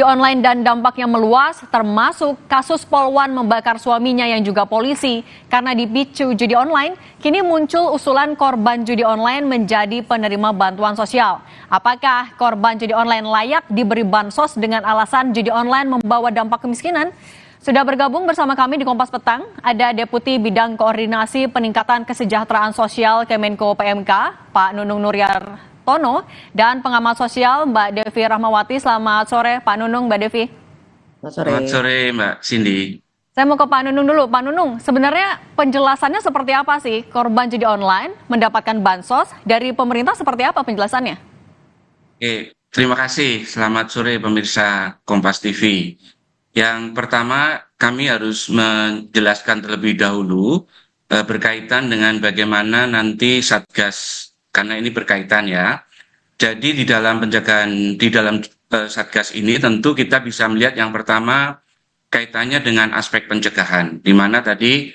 judi online dan dampaknya meluas, termasuk kasus Polwan membakar suaminya yang juga polisi karena dipicu judi online. Kini muncul usulan korban judi online menjadi penerima bantuan sosial. Apakah korban judi online layak diberi bansos dengan alasan judi online membawa dampak kemiskinan? Sudah bergabung bersama kami di Kompas Petang, ada Deputi Bidang Koordinasi Peningkatan Kesejahteraan Sosial Kemenko PMK, Pak Nunung Nuryartono, dan pengamat sosial Mbak Devi Rahmawati. Selamat sore Pak Nunung, Mbak Devi. Selamat sore Mbak Cindy. Saya mau ke Pak Nunung dulu. Pak Nunung, sebenarnya penjelasannya seperti apa sih korban judi online mendapatkan bansos? Dari pemerintah seperti apa penjelasannya? Oke, terima kasih. Selamat sore pemirsa Kompas TV. Yang pertama, kami harus menjelaskan terlebih dahulu berkaitan dengan bagaimana nanti Satgas, karena ini berkaitan ya. Jadi di dalam Satgas ini tentu kita bisa melihat yang pertama kaitannya dengan aspek pencegahan, di mana tadi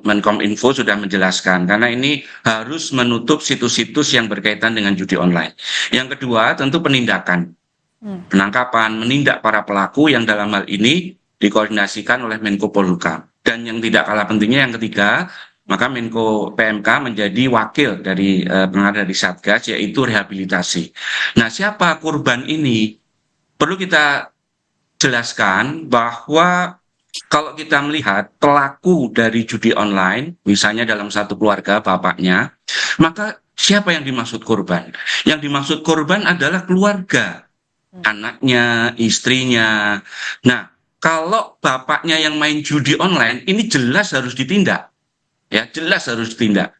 Menkominfo sudah menjelaskan, karena ini harus menutup situs-situs yang berkaitan dengan judi online. Yang kedua tentu penindakan. Penangkapan, menindak para pelaku yang dalam hal ini dikoordinasikan oleh Menko Polhukam. Dan yang tidak kalah pentingnya yang ketiga, maka Menko PMK menjadi wakil dari pengarah dari Satgas, yaitu rehabilitasi. Nah, siapa korban ini? Perlu kita jelaskan bahwa kalau kita melihat pelaku dari judi online, misalnya dalam satu keluarga bapaknya, maka siapa yang dimaksud korban? Yang dimaksud korban adalah keluarga. Anaknya, istrinya. Nah, kalau bapaknya yang main judi online, ini jelas harus ditindak. Ya, jelas harus ditindak.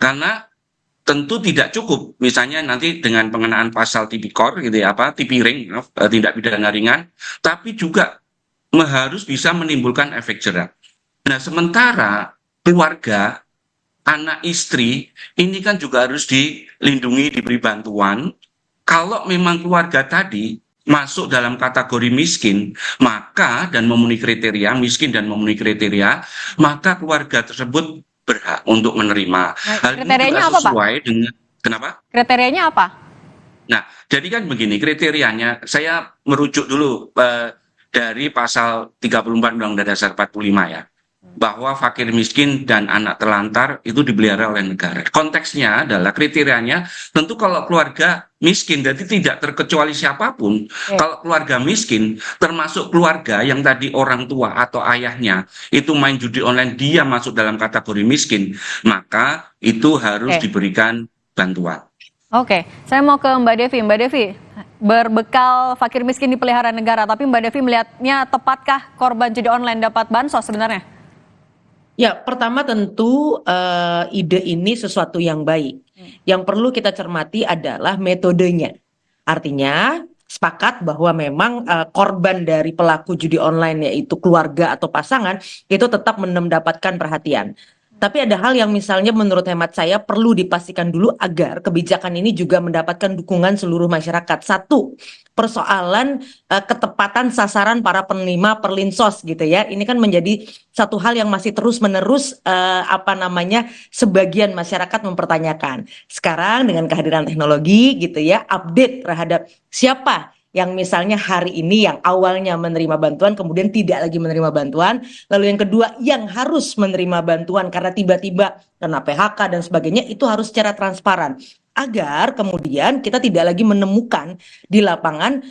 Karena tentu tidak cukup, misalnya nanti dengan pengenaan pasal tipikor, gitu ya, tipiring, tindak pidana ringan, tapi juga harus bisa menimbulkan efek jerah. Nah, sementara keluarga, anak istri, ini kan juga harus dilindungi, diberi bantuan. Kalau memang keluarga tadi masuk dalam kategori miskin, maka dan memenuhi kriteria, miskin dan memenuhi kriteria, maka keluarga tersebut berhak untuk menerima. Hal ini juga sesuai dengan, kenapa? Kriterianya apa? Nah, jadi kan begini, kriterianya, saya merujuk dulu dari pasal 34 Undang-Undang Dasar 45 ya, bahwa fakir miskin dan anak terlantar itu dipelihara oleh negara. Konteksnya adalah kriterianya tentu kalau keluarga miskin, jadi tidak terkecuali siapapun. Kalau keluarga miskin termasuk keluarga yang tadi orang tua atau ayahnya itu main judi online, dia masuk dalam kategori miskin, maka itu harus diberikan bantuan. Oke, saya mau ke Mbak Devi. Mbak Devi, berbekal fakir miskin dipelihara negara, tapi Mbak Devi melihatnya tepatkah korban judi online dapat bansos sebenarnya? Ya, pertama tentu ide ini sesuatu yang baik. Yang perlu kita cermati adalah metodenya. Artinya, sepakat bahwa memang korban dari pelaku judi online yaitu keluarga atau pasangan itu tetap mendapatkan perhatian. Tapi ada hal yang misalnya menurut hemat saya perlu dipastikan dulu agar kebijakan ini juga mendapatkan dukungan seluruh masyarakat. Satu, persoalan ketepatan sasaran para penerima perlinsos gitu ya. Ini kan menjadi satu hal yang masih terus-menerus sebagian masyarakat mempertanyakan. Sekarang dengan kehadiran teknologi gitu ya, update terhadap siapa yang misalnya hari ini yang awalnya menerima bantuan kemudian tidak lagi menerima bantuan, lalu yang kedua yang harus menerima bantuan karena tiba-tiba kena PHK dan sebagainya, itu harus secara transparan agar kemudian kita tidak lagi menemukan di lapangan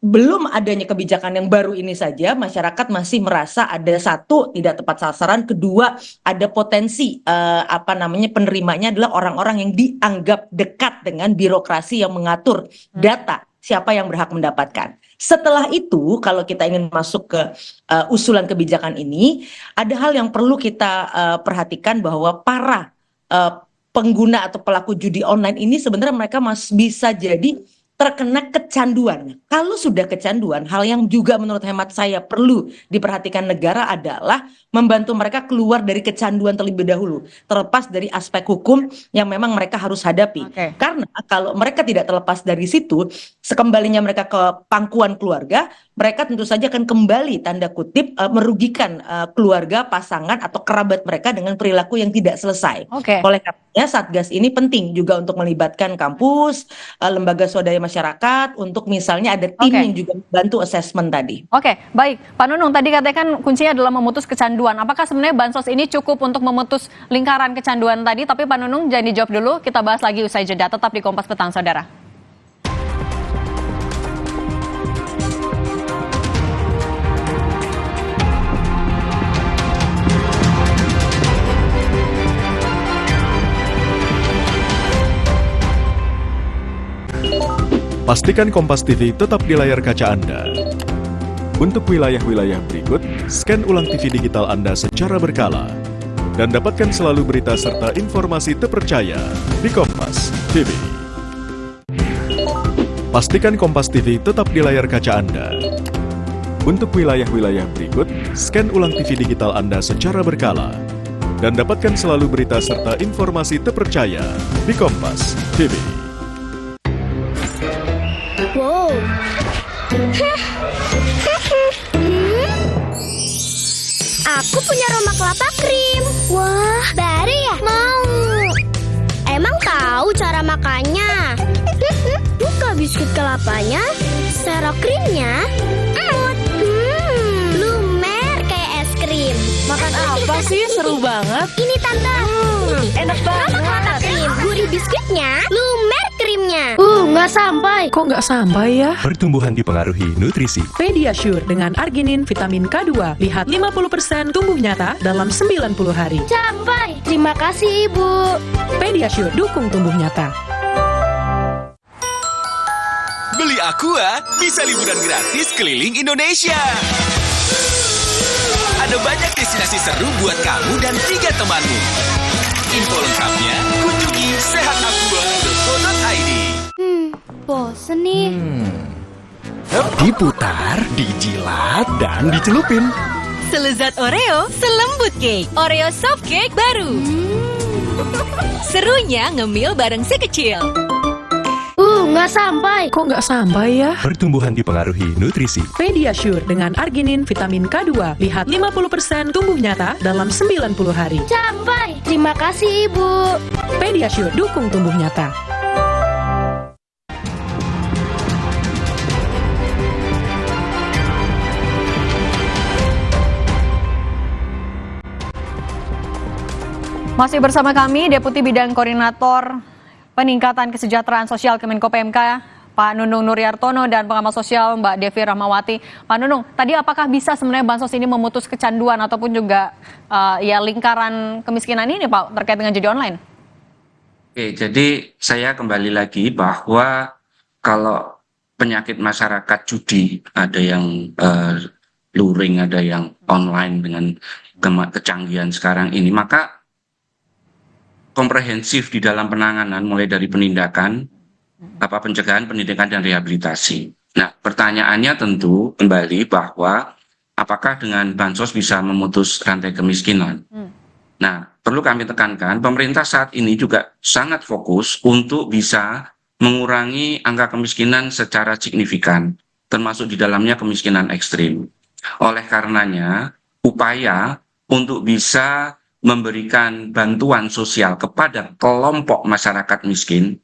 belum adanya kebijakan yang baru ini saja masyarakat masih merasa ada satu tidak tepat sasaran, kedua ada potensi penerimanya adalah orang-orang yang dianggap dekat dengan birokrasi yang mengatur data siapa yang berhak mendapatkan. Setelah itu, kalau kita ingin masuk ke usulan kebijakan ini, ada hal yang perlu kita perhatikan bahwa para pengguna atau pelaku judi online ini sebenarnya mereka masih bisa jadi terkena kecanduan. Kalau sudah kecanduan, hal yang juga menurut hemat saya perlu diperhatikan negara adalah membantu mereka keluar dari kecanduan terlebih dahulu, terlepas dari aspek hukum yang memang mereka harus hadapi. Karena kalau mereka tidak terlepas dari situ, sekembalinya mereka ke pangkuan keluarga, mereka tentu saja akan kembali tanda kutip merugikan keluarga, pasangan atau kerabat mereka dengan perilaku yang tidak selesai. Oleh karena Ya, Satgas ini penting juga untuk melibatkan kampus, lembaga swadaya masyarakat, untuk misalnya ada tim Oke. yang juga membantu assessment tadi. Oke, baik. Pak Nunung, tadi katanya kan kuncinya adalah memutus kecanduan. Apakah sebenarnya bansos ini cukup untuk memutus lingkaran kecanduan tadi? Tapi Pak Nunung jangan dijawab dulu, kita bahas lagi usai jeda. Tetap di Kompas Petang, Saudara. Pastikan Kompas TV tetap di layar kaca Anda. Untuk wilayah-wilayah berikut, scan ulang TV digital Anda secara berkala. Dan dapatkan selalu berita serta informasi terpercaya di Kompas TV. Pastikan Kompas TV tetap di layar kaca Anda. Untuk wilayah-wilayah berikut, scan ulang TV digital Anda secara berkala. Dan dapatkan selalu berita serta informasi terpercaya di Kompas TV. Wow. Aku punya Roma kelapa krim. Wah, baru ya? Mau. Emang tahu cara makannya? Buka biskuit kelapanya, serok krimnya, lumer kayak es krim. Makan apa sih? Seru banget. Ini tante. Enak banget. Roma kelapa krim, gurih biskuitnya, lumer krimnya. Nggak sampai. Kok nggak sampai ya? Pertumbuhan dipengaruhi nutrisi. Pediasure dengan arginin vitamin K2. Lihat 50% tumbuh nyata dalam 90 hari. Sampai. Terima kasih, Ibu. Pediasure dukung tumbuh nyata. Beli Aqua, bisa liburan gratis keliling Indonesia. Ada banyak destinasi seru buat kamu dan 3 temanmu. Info lengkapnya kunjungi sehataqua.co.id. Bosen nih. Diputar, dijilat, dan dicelupin. Selezat Oreo, selembut cake. Oreo soft cake baru. Serunya ngemil bareng si kecil. Nggak sampai. Kok nggak sampai ya? Pertumbuhan dipengaruhi nutrisi. Pediasure dengan arginin vitamin K2. Lihat 50% tumbuh nyata dalam 90 hari. Sampai. Terima kasih, Ibu. Pediasure dukung tumbuh nyata. Masih bersama kami, Deputi Bidang Koordinator Peningkatan Kesejahteraan Sosial Kemenko PMK, Pak Nunung Nuryartono, dan pengamat sosial Mbak Devi Rahmawati. Pak Nunung, tadi apakah bisa sebenarnya bansos ini memutus kecanduan ataupun juga ya lingkaran kemiskinan ini, Pak, terkait dengan judi online? Oke, jadi saya kembali lagi bahwa kalau penyakit masyarakat judi, ada yang luring, ada yang online dengan kecanggihan sekarang ini, maka komprehensif di dalam penanganan mulai dari penindakan, pencegahan, pendidikan, dan rehabilitasi. Nah, pertanyaannya tentu kembali bahwa apakah dengan bansos bisa memutus rantai kemiskinan? Nah, perlu kami tekankan, pemerintah saat ini juga sangat fokus untuk bisa mengurangi angka kemiskinan secara signifikan, termasuk di dalamnya kemiskinan ekstrim. Oleh karenanya, upaya untuk bisa memberikan bantuan sosial kepada kelompok masyarakat miskin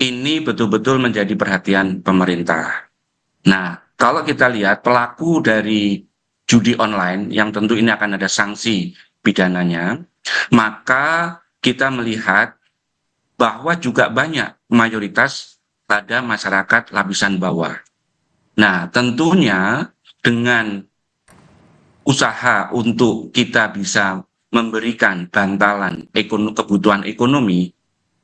ini betul-betul menjadi perhatian pemerintah. Nah, kalau kita lihat pelaku dari judi online yang tentu ini akan ada sanksi pidananya, maka kita melihat bahwa juga banyak mayoritas pada masyarakat lapisan bawah. Nah, tentunya dengan usaha untuk kita bisa memberikan bantalan kebutuhan ekonomi,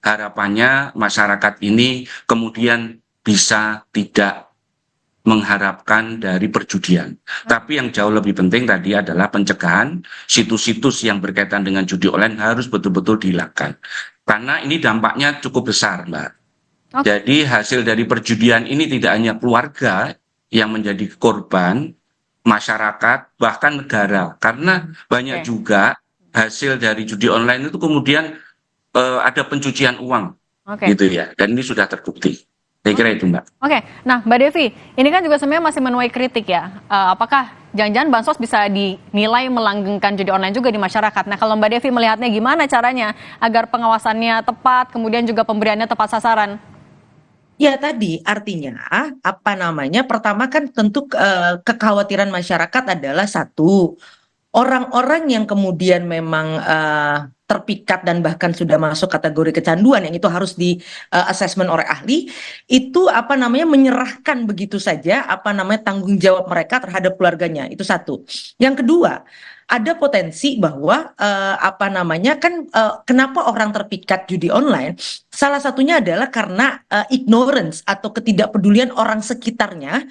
harapannya masyarakat ini kemudian bisa tidak mengharapkan dari perjudian. Tapi yang jauh lebih penting tadi adalah pencegahan situs-situs yang berkaitan dengan judi online harus betul-betul dihilangkan. Karena ini dampaknya cukup besar, Mbak. Jadi hasil dari perjudian ini tidak hanya keluarga yang menjadi korban, masyarakat, bahkan negara. Karena banyak juga hasil dari judi online itu kemudian ada pencucian uang, gitu ya. Dan ini sudah terbukti. Saya kira itu, Mbak. Oke, nah Mbak Devi, ini kan juga sebenarnya masih menuai kritik ya. Apakah jangan-jangan bansos bisa dinilai melanggengkan judi online juga di masyarakat. Nah, kalau Mbak Devi melihatnya gimana caranya agar pengawasannya tepat, kemudian juga pemberiannya tepat sasaran? Ya tadi artinya pertama kan tentu kekhawatiran masyarakat adalah satu, orang-orang yang kemudian memang terpikat dan bahkan sudah masuk kategori kecanduan yang itu harus di assessment oleh ahli, itu menyerahkan begitu saja tanggung jawab mereka terhadap keluarganya, itu satu. Yang kedua, ada potensi bahwa kenapa orang terpikat judi online, salah satunya adalah karena ignorance atau ketidakpedulian orang sekitarnya,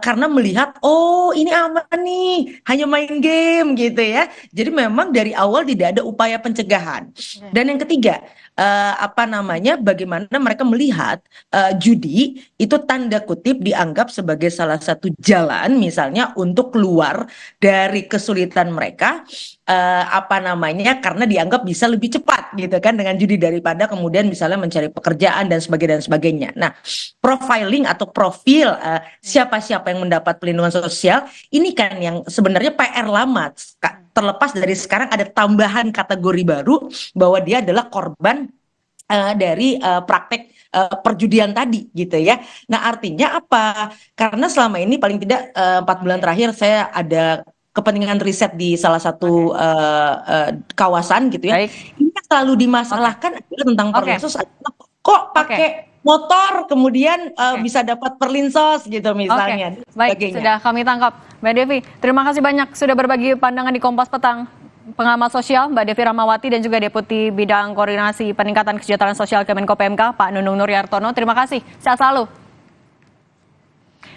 karena melihat oh ini aman nih, hanya main game gitu ya. Jadi memang dari awal tidak ada upaya pencegahan. Dan yang ketiga, bagaimana mereka melihat judi itu tanda kutip dianggap sebagai salah satu jalan misalnya untuk keluar dari kesulitan mereka, karena dianggap bisa lebih cepat gitu kan dengan judi daripada kemudian misalnya mencari pekerjaan dan sebagainya. Nah, profiling atau profil siapa-siapa yang mendapat perlindungan sosial ini kan yang sebenarnya PR lama, terlepas dari sekarang ada tambahan kategori baru bahwa dia adalah korban dari praktek perjudian tadi gitu ya. Nah, artinya apa? Karena selama ini paling tidak 4 bulan terakhir saya ada kepentingan riset di salah satu kawasan gitu ya. Ini yang selalu dimasalahkan adalah tentang perlinsos, kok pakai motor kemudian bisa dapat perlinsos gitu misalnya. Baik, sudah kami tangkap. Mbak Devi, terima kasih banyak sudah berbagi pandangan di Kompas Petang. Pengamat sosial Mbak Devi Rahmawati dan juga Deputi Bidang Koordinasi Peningkatan Kesejahteraan Sosial Kemenko PMK Pak Nunung Nuryartono. Terima kasih. Sehat selalu.